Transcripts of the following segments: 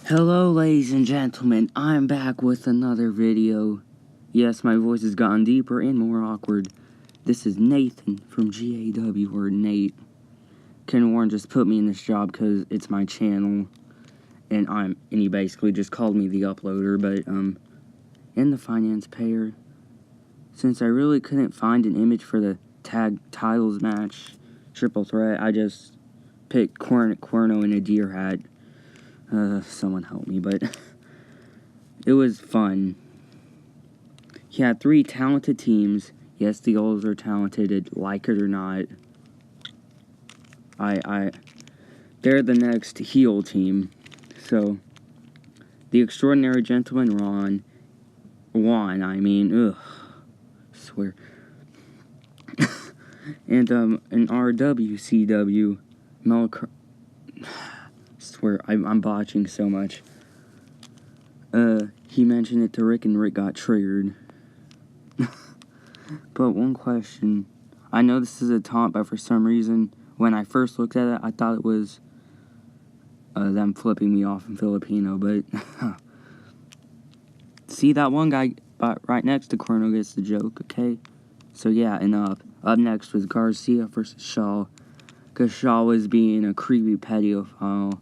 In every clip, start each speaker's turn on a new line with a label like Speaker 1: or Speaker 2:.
Speaker 1: Hello, ladies and gentlemen, I'm back with another video. Yes, my voice has gotten deeper and more awkward. This is Nathan from GAW, or Nate. Ken Warren just put me in this job because it's my channel, and he basically just called me the uploader, but, and the finance payer. Since I really couldn't find an image for the tag titles match, triple threat, I just picked Cuerno in a deer hat. Someone help me, but it was fun. He had 3 talented teams. Yes, the O's are talented, like it or not. They're the next heel team. So, the Extraordinary Gentleman won, swear. And, in RWCW, swear, I'm botching so much. He mentioned it to Rick, and Rick got triggered. But one question. I know this is a taunt, but for some reason, when I first looked at it, I thought it was them flipping me off in Filipino, but see, that one guy right next to Cuerno gets the joke, okay? So yeah, and up next was Garcia versus Shaw, because Shaw was being a creepy pedophile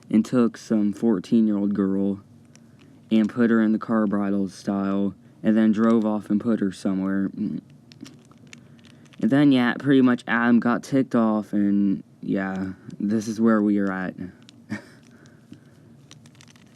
Speaker 1: and took some 14-year-old girl and put her in the car bridal style, and then drove off and put her somewhere. And then, yeah, pretty much Adam got ticked off, and yeah, this is where we are at.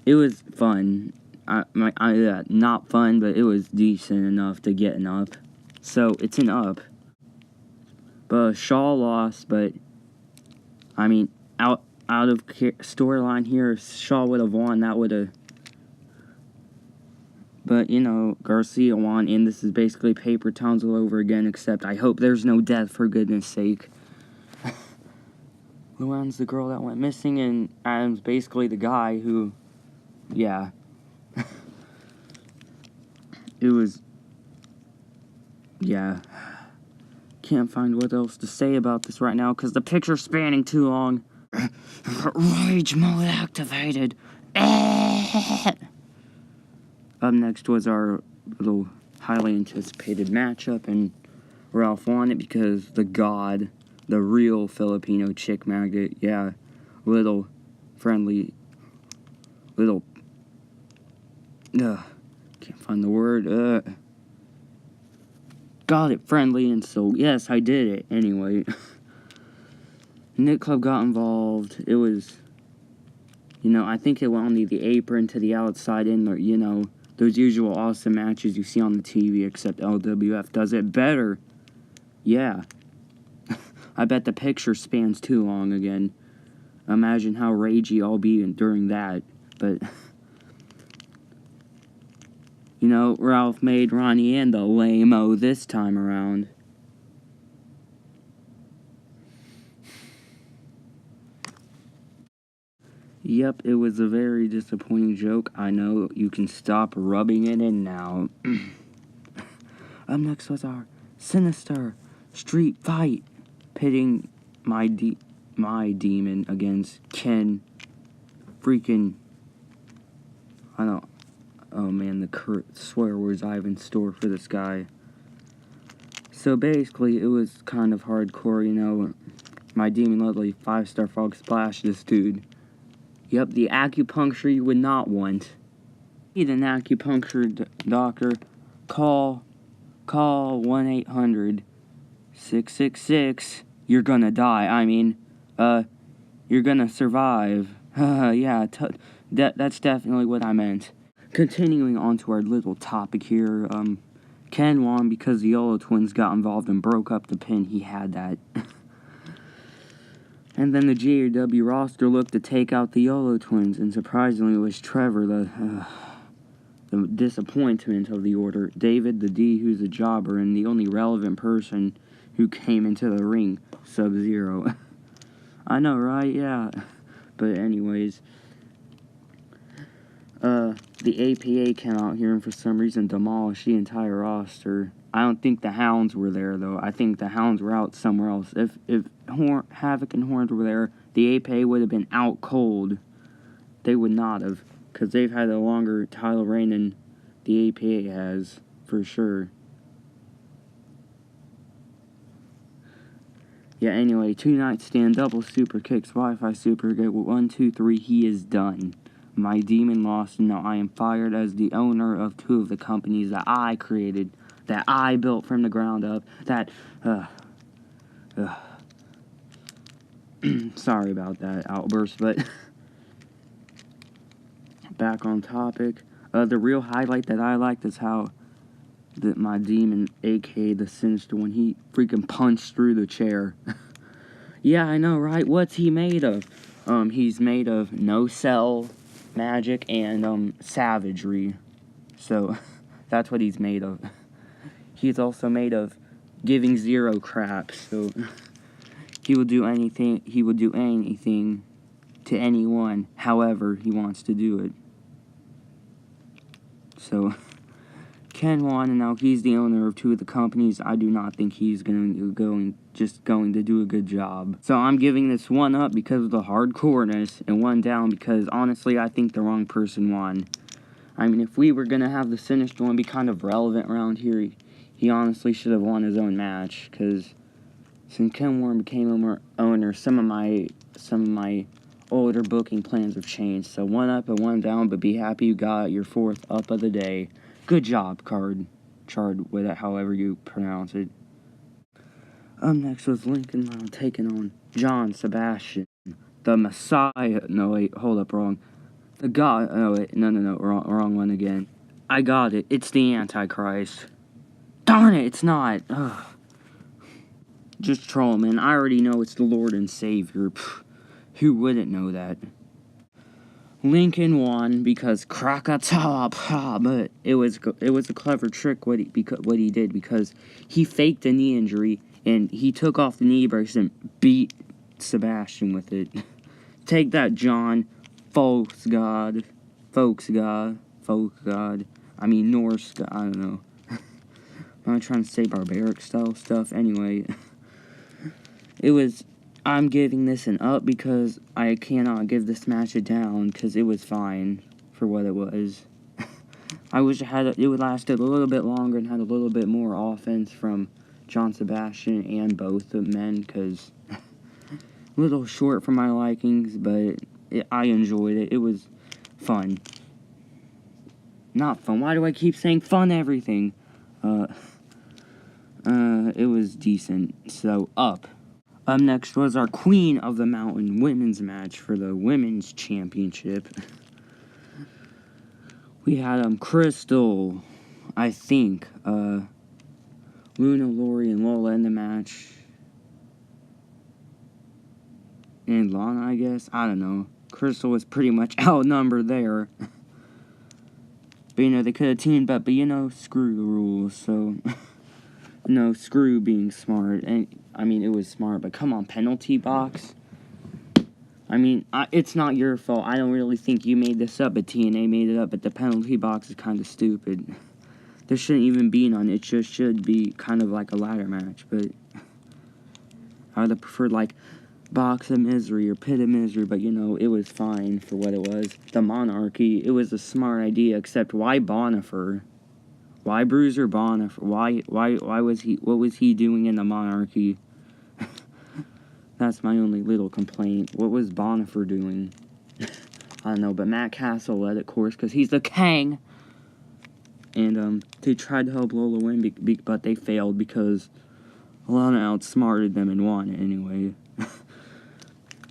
Speaker 1: It was fun. Not fun, but it was decent enough to get an up. So, it's an up. But Shaw lost, but, I mean, out of storyline here, if Shaw would have won, that would have... But, you know, Garcia won, and this is basically paper towns all over again, except I hope there's no death, for goodness sake. Luann's the girl that went missing, and Adam's basically the guy who, yeah. It was, yeah. Can't find what else to say about this right now, because the picture's spanning too long. Rage mode activated. Up next was our little highly anticipated matchup, and Ralph won it because the god, the real Filipino chick magnet, yeah, little friendly, little, can't find the word, got it friendly, and so, yes, I did it, anyway. Nick Club got involved. It was, you know, I think it went on the apron to the outside in, or, you know, those usual awesome matches you see on the TV, except LWF does it better. Yeah. I bet the picture spans too long again. Imagine how ragey I'll be during that. But, you know, Ralph made Ronnie and the lame-o this time around. Yep, it was a very disappointing joke. I know, you can stop rubbing it in now. Up next was our sinister street fight, pitting my demon against Ken. Freaking, oh man, the swear words I have in store for this guy. So basically, it was kind of hardcore, you know. My demon literally 5-star frog splash this dude. Yep, the acupuncture you would not want. Need an acupuncture doctor, call 1-800-666. You're gonna die. I mean, you're gonna survive. Yeah, that's definitely what I meant. Continuing on to our little topic here, Ken won because the Yolo Twins got involved and broke up the pin. He had that. And then the GAW roster looked to take out the Yolo Twins, and surprisingly it was Trevor, the disappointment of the order. David, the D, who's a jobber, and the only relevant person who came into the ring, Sub-Zero. I know, right? Yeah. But anyways, the APA came out here and for some reason demolished the entire roster. I don't think the Hounds were there, though. I think the Hounds were out somewhere else. If Havoc and Horns were there, the APA would have been out cold. they would not have, because they've had a longer title reign than the APA has, for sure. Yeah, anyway, 2-night stand, double super kicks, Wi-Fi super kick, 1, 2, 3, he is done. My demon lost, and now I am fired as the owner of 2 of the companies that I created, that I built from the ground up, that, sorry about that outburst, but back on topic. The real highlight that I liked is how my demon, aka the Sinister One, he freaking punched through the chair. Yeah, I know, right? What's he made of? He's made of no-cell magic and savagery. So that's what he's made of. He's also made of giving 0 craps. So he will do anything. He will do anything to anyone, however he wants to do it. So Ken won, and now he's the owner of 2 of the companies. I do not think he's going to do a good job. So I'm giving this 1 up because of the hardcoreness, and 1 down because honestly I think the wrong person won. I mean, if we were going to have the Sinister One be kind of relevant around here, he honestly should have won his own match, because since Ken Warren became owner, some of my older booking plans have changed. So 1 up and 1 down, but be happy you got your 4th up of the day. Good job, Chard, with it, however you pronounce it. Up next was Lincoln Loud taking on John Sebastian, the Messiah. No, wait, hold up, wrong. The God. Oh, wait, no, wrong one again. I got it. It's the Antichrist. Darn it, it's not. Ugh. Just troll, man. I already know it's the Lord and Savior. Pfft, who wouldn't know that? Lincoln won because Crockett, but it was a clever trick what he did, because he faked a knee injury and he took off the knee brace and beat Sebastian with it. Take that, John, folk god. I mean Norse god. I don't know. I'm not trying to say barbaric style stuff. Anyway, I'm giving this an up because I cannot give this match a down, because it was fine for what it was. I wish it would lasted a little bit longer and had a little bit more offense from John Sebastian and both the men, because a little short for my likings, but I enjoyed it. It was fun. Not fun. Why do I keep saying fun everything? It was decent. So, up. Up next was our Queen of the Mountain women's match for the women's championship. We had Crystal, I think, Luna, Lori, and Lola in the match. And Lana, I guess. I don't know. Crystal was pretty much outnumbered there. But, they could have teamed up, but, screw the rules, so... No, screw being smart. And I mean, it was smart, but come on, penalty box? I mean, it's not your fault. I don't really think you made this up, but TNA made it up, but the penalty box is kind of stupid. There shouldn't even be none. It just should be kind of like a ladder match, but I would have preferred, like, Box of Misery or Pit of Misery, but, it was fine for what it was. The Monarchy, it was a smart idea, except why Bonifer? Why Bruiser Bonifer? Why was he, what was he doing in the Monarchy? That's my only little complaint. What was Bonifer doing? I don't know, but Matt Castle led, of course, because he's the king. And, they tried to help Lola win, but they failed because Lana outsmarted them and won anyway.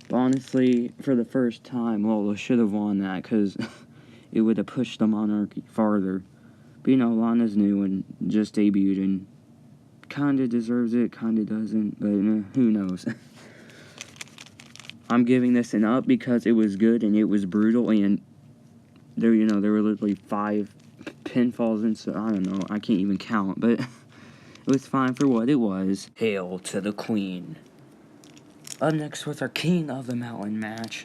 Speaker 1: But honestly, for the first time, Lola should have won that, because it would have pushed the Monarchy farther. But, Lana's new and just debuted and kind of deserves it, kind of doesn't, but who knows. I'm giving this an up because it was good and it was brutal, and there were literally 5 pinfalls, and so I don't know, I can't even count, but it was fine for what it was. Hail to the Queen. Up next was our King of the Mountain match.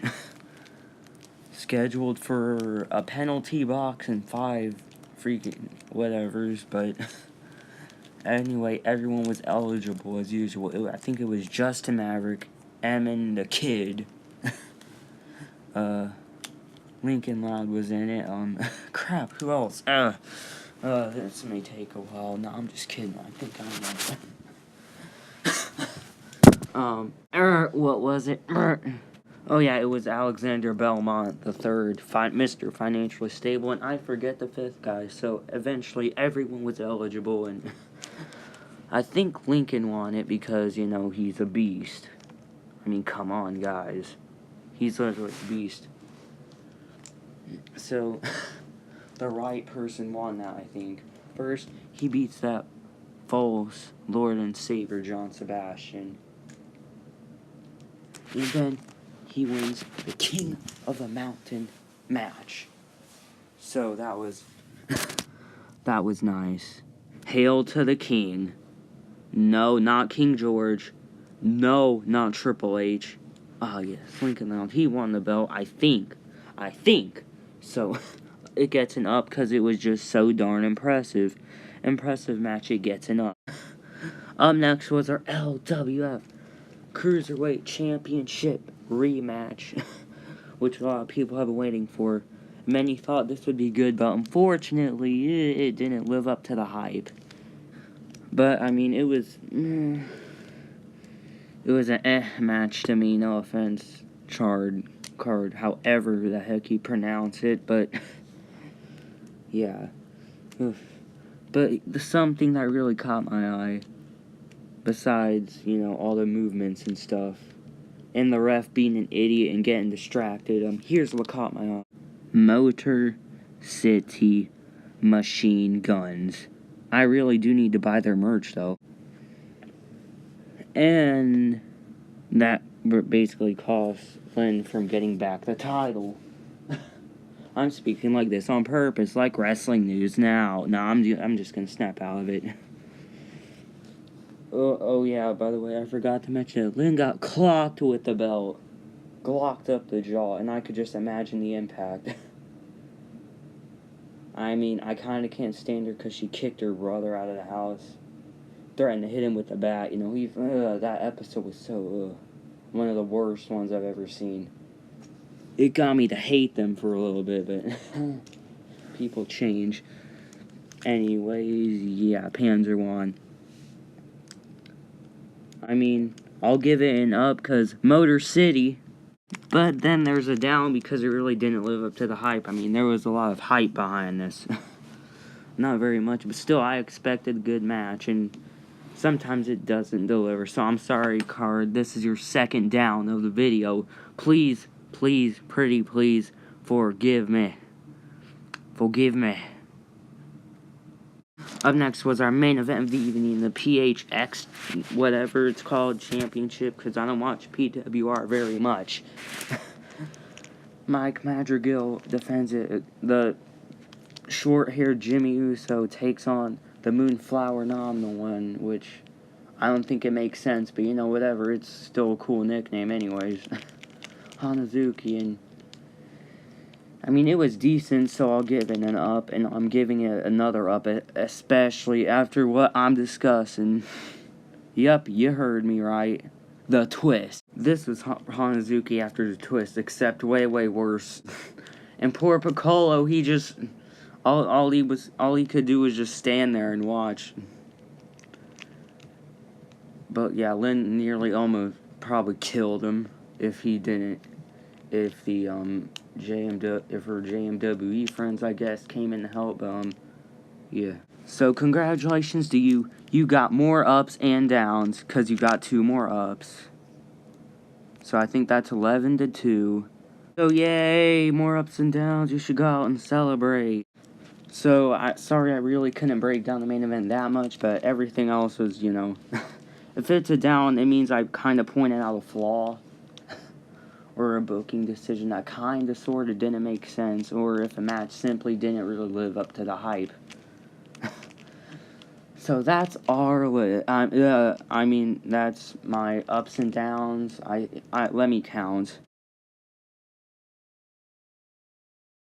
Speaker 1: Scheduled for a penalty box and 5 freaking whatevers, but anyway, everyone was eligible as usual. I think it was Justin Maverick, Emin the Kid, Lincoln Loud was in it. Crap, who else? This may take a while. No, I'm just kidding. I think I know. What was it? Oh yeah, it was Alexander Belmont the third, Mr. Financially Stable, and I forget the fifth guy. So eventually, everyone was eligible, and I think Lincoln won it because he's a beast. I mean, come on, guys, he's literally a beast. So the right person won that, I think. First, he beats that false Lord and Savior John Sebastian, and then he wins the King of the Mountain match. So that was nice. Hail to the King. No, not King George. No, not Triple H. Ah, yes, Lincoln Loud. He won the belt, I think. So it gets an up because it was just so darn impressive. Impressive match, it gets an up. Up next was our LWF Cruiserweight Championship rematch, which a lot of people have been waiting for. Many thought this would be good, but unfortunately, it didn't live up to the hype. But, I mean, it was an match to me, no offense, card, however the heck you pronounce it, but, yeah. But something that really caught my eye, besides, all the movements and stuff, and the ref being an idiot and getting distracted, here's what caught my eye. Motor City Machine Guns. I really do need to buy their merch, though. And that basically cost Lynn from getting back the title. I'm speaking like this on purpose, like wrestling news now. No, I'm just gonna snap out of it. Oh yeah, by the way, I forgot to mention it. Lynn got clocked with the belt. Glocked up the jaw, and I could just imagine the impact. I mean, I kind of can't stand her because she kicked her brother out of the house. Threatened to hit him with the bat. That episode was so, one of the worst ones I've ever seen. It got me to hate them for a little bit, but people change. Anyways, yeah, Panzer won. I mean, I'll give it an up because Motor City. But then there's a down because it really didn't live up to the hype. I mean, there was a lot of hype behind this. Not very much, but still, I expected a good match, and sometimes it doesn't deliver. So I'm sorry, Card. This is your second down of the video. Please, pretty please, forgive me. Forgive me. Up next was our main event of the evening, the PHX, whatever it's called, championship, because I don't watch PWR very much. Mike Madrigal defends it. The short-haired Jimmy Uso takes on the Moonflower Nominal one, which I don't think it makes sense, but whatever, it's still a cool nickname anyways. Hanazuki, and I mean, it was decent, so I'll give it an up, and I'm giving it another up, especially after what I'm discussing. Yup, you heard me right. The twist. This was Hanazuki after the twist, except way worse. And poor Piccolo, he just all he could do was just stand there and watch. But yeah, Lynn nearly almost probably killed him if he didn't. If the if her JMWE friends, I guess, came in to help. Yeah. So congratulations to you. You got more ups and downs because you got 2 more ups. So I think that's 11-2. So yay, more ups and downs. You should go out and celebrate. So sorry I really couldn't break down the main event that much, but everything else was, if it's a down, it means I kind of pointed out a flaw. Or a booking decision that kind of sort of didn't make sense, or if a match simply didn't really live up to the hype. So that's I mean, that's my ups and downs. Let me count.